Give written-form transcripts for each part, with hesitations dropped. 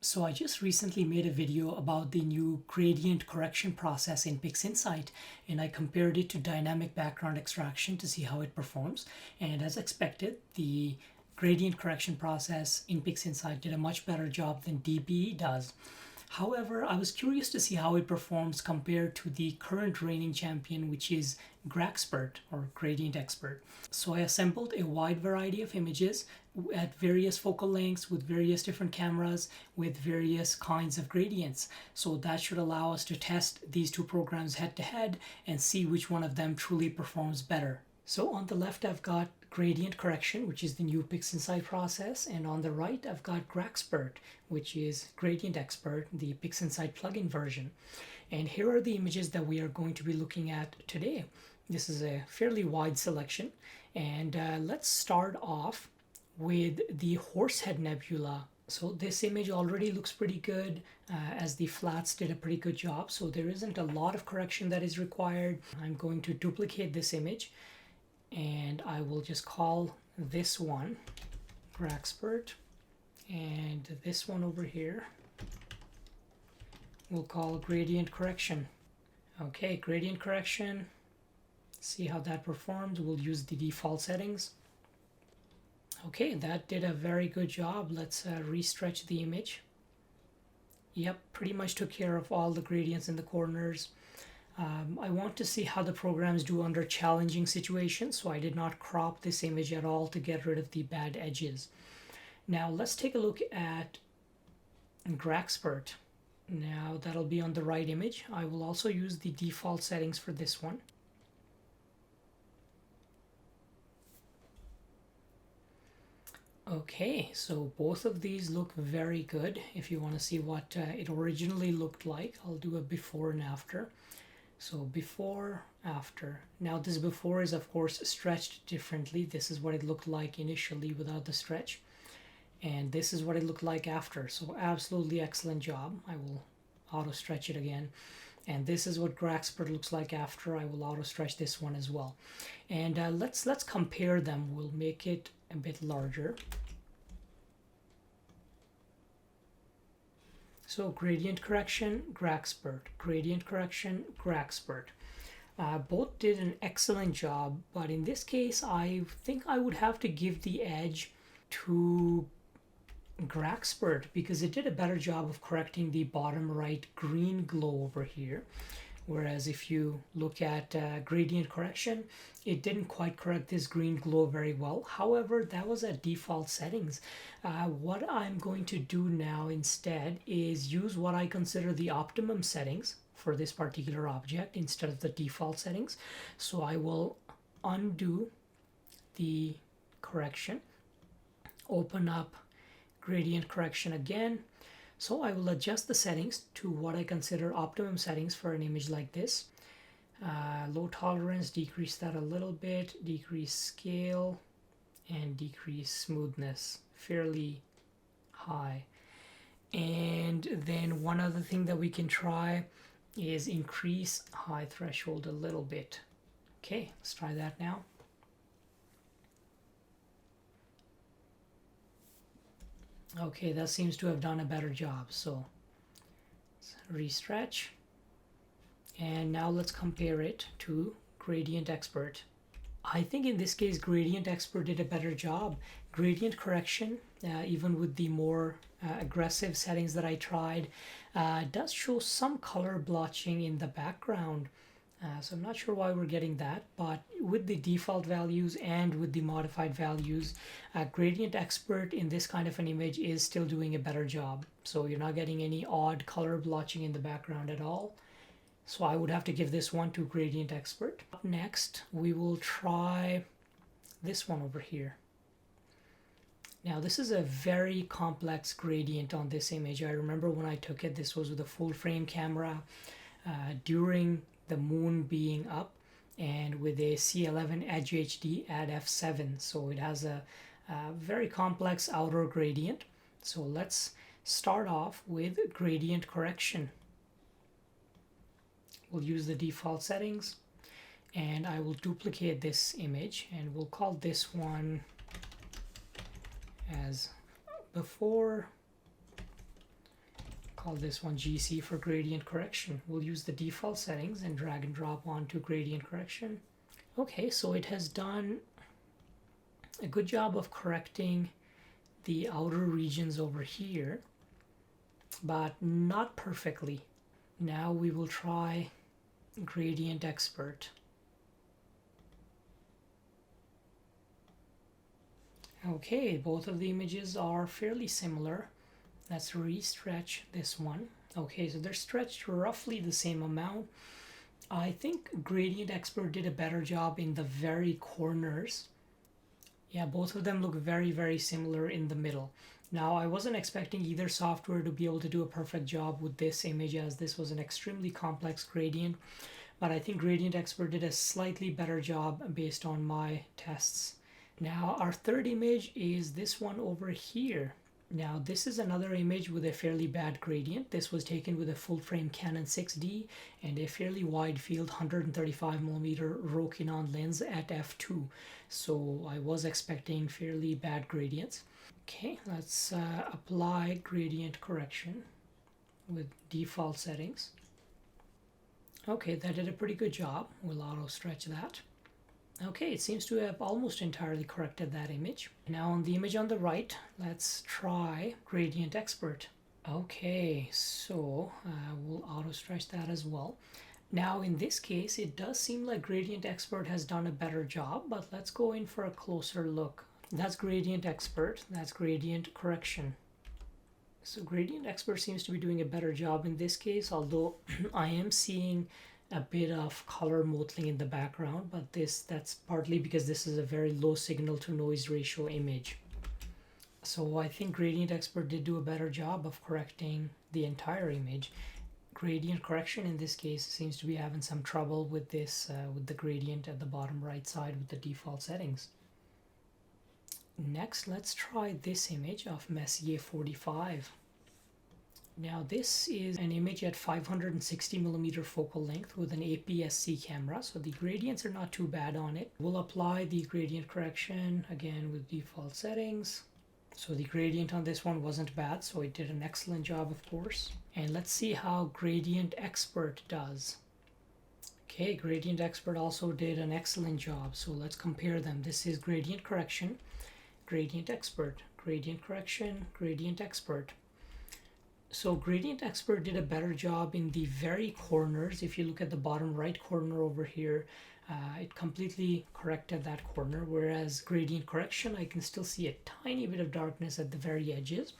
So I just recently made a video about the new gradient correction process in PixInsight, and I compared it to dynamic background extraction to see how it performs. And as expected, the gradient correction process in PixInsight did a much better job than DBE does. However, I was curious to see how it performs compared to the current reigning champion, which is GraXpert or Gradient Expert. So I assembled a wide variety of images at various focal lengths with various different cameras with various kinds of gradients. So that should allow us to test these two programs head to head and see which one of them truly performs better. So on the left, I've got gradient correction, which is the new PixInsight process, and on the right, I've got GraXpert, which is Gradient Expert, the PixInsight plugin version. And here are the images that we are going to be looking at today. This is a fairly wide selection, and let's start off with the Horsehead Nebula. So this image already looks pretty good, as the flats did a pretty good job, so there isn't a lot of correction that is required. I'm going to duplicate this image, and I will just call this one GraXpert, and this one over here we'll call gradient correction. Okay, gradient correction, see how that performs. We'll use the default settings. Okay, that did a very good job. Let's restretch the image. Yep, pretty much took care of all the gradients in the corners. I want to see how the programs do under challenging situations, so I did not crop this image at all to get rid of the bad edges. Now let's take a look at GraXpert. Now that'll be on the right image. I will also use the default settings for this one. Okay, so both of these look very good. If you want to see what it originally looked like, I'll do a before and after. So before, after. Now this before is of course stretched differently. This is what it looked like initially without the stretch. And this is what it looked like after. So absolutely excellent job. I will auto stretch it again. And this is what GraXpert looks like after. I will auto stretch this one as well. And let's compare them. We'll make it a bit larger. So gradient correction, GraXpert, gradient correction, GraXpert. Both did an excellent job, but in this case, I think I would have to give the edge to GraXpert because it did a better job of correcting the bottom right green glow over here. Whereas if you look at gradient correction, it didn't quite correct this green glow very well. However, that was at default settings. What I'm going to do now instead is use what I consider the optimum settings for this particular object instead of the default settings. So I will undo the correction, open up gradient correction again. So I will adjust the settings to what I consider optimum settings for an image like this. Low tolerance, decrease that a little bit, decrease scale, and decrease smoothness fairly high. And then one other thing that we can try is increase high threshold a little bit. Okay, let's try that now. Okay, that seems to have done a better job. So let's restretch. And now let's compare it to Gradient Expert. I think in this case, Gradient Expert did a better job. Gradient correction, even with the more aggressive settings that I tried, does show some color blotching in the background. So I'm not sure why we're getting that, but with the default values and with the modified values, Gradient Expert in this kind of an image is still doing a better job. So you're not getting any odd color blotching in the background at all. So I would have to give this one to Gradient Expert. Up next, we will try this one over here. Now this is a very complex gradient on this image. I remember when I took it, this was with a full frame camera during the moon being up and with a C11 Edge HD at f7. So it has a very complex outer gradient. So let's start off with gradient correction. We'll use the default settings and I will duplicate this image and we'll call this one as before call this one GC for gradient correction. We'll use the default settings and drag and drop onto gradient correction. Okay, so it has done a good job of correcting the outer regions over here, but not perfectly. Now we will try GraXpert. Okay, both of the images are fairly similar. Let's re-stretch this one. Okay, so they're stretched roughly the same amount. I think GraXpert did a better job in the very corners. Yeah, both of them look very, very similar in the middle. Now, I wasn't expecting either software to be able to do a perfect job with this image, as this was an extremely complex gradient, but I think GraXpert did a slightly better job based on my tests. Now, our third image is this one over here. Now, this is another image with a fairly bad gradient. This was taken with a full-frame Canon 6D and a fairly wide field 135mm Rokinon lens at f2. So I was expecting fairly bad gradients. Okay, let's apply gradient correction with default settings. Okay, that did a pretty good job. We'll auto stretch that. Okay, it seems to have almost entirely corrected that image. Now on the image on the right, let's try GraXpert. Okay, so we'll auto stretch that as well. Now in this case, it does seem like GraXpert has done a better job, but let's go in for a closer look. That's GraXpert, that's gradient correction. So GraXpert seems to be doing a better job in this case, although I am seeing a bit of color mottling in the background, but that's partly because this is a very low signal to noise ratio image. So I think GraXpert did do a better job of correcting the entire image. Gradient correction in this case seems to be having some trouble with this, with the gradient at the bottom right side with the default settings. Next, let's try this image of Messier 45. Now this is an image at 560mm focal length with an APS-C camera, so the gradients are not too bad on it. We'll apply the gradient correction again with default settings. So the gradient on this one wasn't bad, so it did an excellent job, of course. And let's see how GraXpert does. Okay, GraXpert also did an excellent job, so let's compare them. This is gradient correction, GraXpert, gradient correction, GraXpert. So GraXpert did a better job in the very corners. If you look at the bottom right corner over here, it completely corrected that corner, whereas gradient correction, I can still see a tiny bit of darkness at the very edges,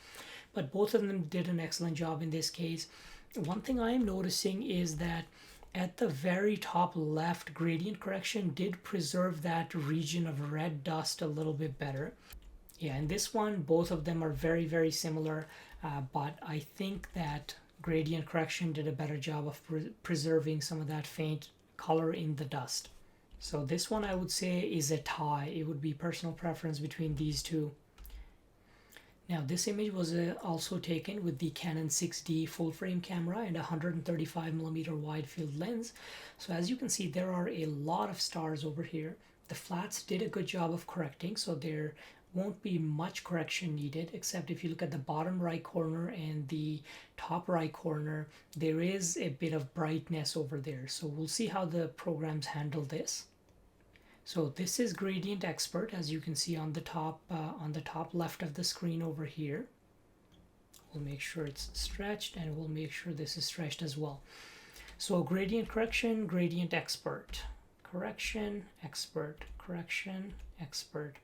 but both of them did an excellent job in this case. One thing I am noticing is that at the very top left, gradient correction did preserve that region of red dust a little bit better. Yeah, in this one, both of them are very, very similar, but I think that gradient correction did a better job of preserving some of that faint color in the dust. So this one I would say is a tie. It would be personal preference between these two. Now this image was also taken with the Canon 6D full frame camera and a 135mm wide field lens. So as you can see, there are a lot of stars over here. The flats did a good job of correcting, so there won't be much correction needed, except if you look at the bottom right corner and the top right corner, there is a bit of brightness over there. So we'll see how the programs handle this. So this is GraXpert, as you can see on the top left of the screen over here. We'll make sure it's stretched, and we'll make sure this is stretched as well. So gradient correction, GraXpert, correction, expert, correction, expert.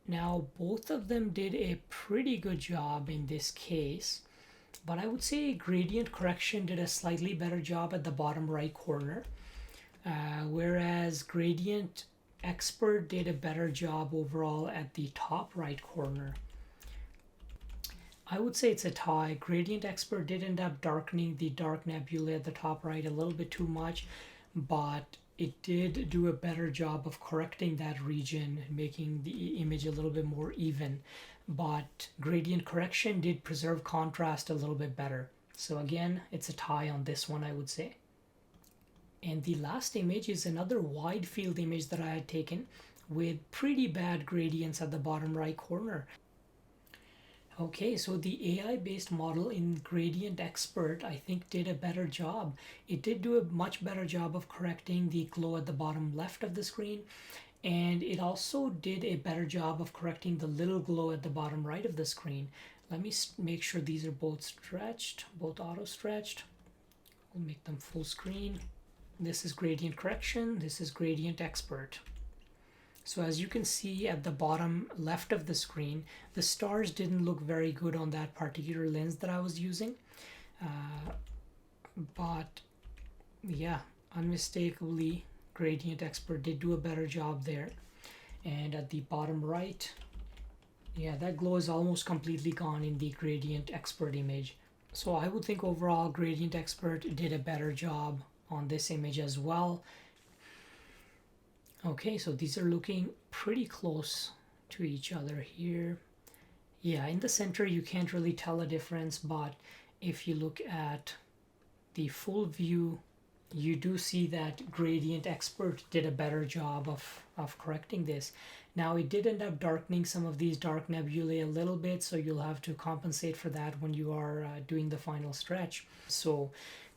Now both of them did a pretty good job in this case, but I would say gradient correction did a slightly better job at the bottom right corner, whereas GraXpert did a better job overall at the top right corner. I would say it's a tie. GraXpert did end up darkening the dark nebula at the top right a little bit too much, but it did do a better job of correcting that region, making the image a little bit more even. But gradient correction did preserve contrast a little bit better. So again, it's a tie on this one, I would say. And the last image is another wide field image that I had taken with pretty bad gradients at the bottom right corner. Okay, so the AI-based model in GraXpert, I think, did a better job. It did do a much better job of correcting the glow at the bottom left of the screen, and it also did a better job of correcting the little glow at the bottom right of the screen. Let me make sure these are both stretched, both auto stretched. We'll make them full screen. This is gradient correction, this is gradient expert. So as you can see at the bottom left of the screen, the stars didn't look very good on that particular lens that I was using. But yeah, unmistakably, Gradient Expert did do a better job there. And at the bottom right, yeah, that glow is almost completely gone in the Gradient Expert image. So I would think overall Gradient Expert did a better job on this image as well. Okay, so these are looking pretty close to each other here. Yeah, in the center you can't really tell a difference, but if you look at the full view, you do see that Gradient Expert did a better job of correcting this. Now it did end up darkening some of these dark nebulae a little bit, so you'll have to compensate for that when you are doing the final stretch. So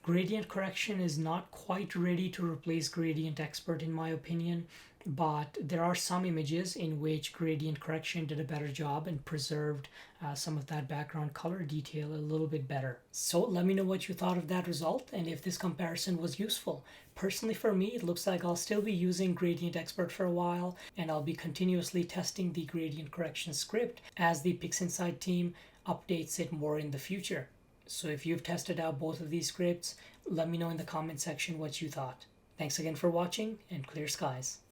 gradient correction is not quite ready to replace Gradient Expert in my opinion, but there are some images in which gradient correction did a better job and preserved some of that background color detail a little bit better. So let me know what you thought of that result and if this comparison was useful. Personally for me, it looks like I'll still be using Gradient Expert for a while, and I'll be continuously testing the gradient correction script as the PixInsight team updates it more in the future. So if you've tested out both of these scripts, let me know in the comment section what you thought. Thanks again for watching, and clear skies.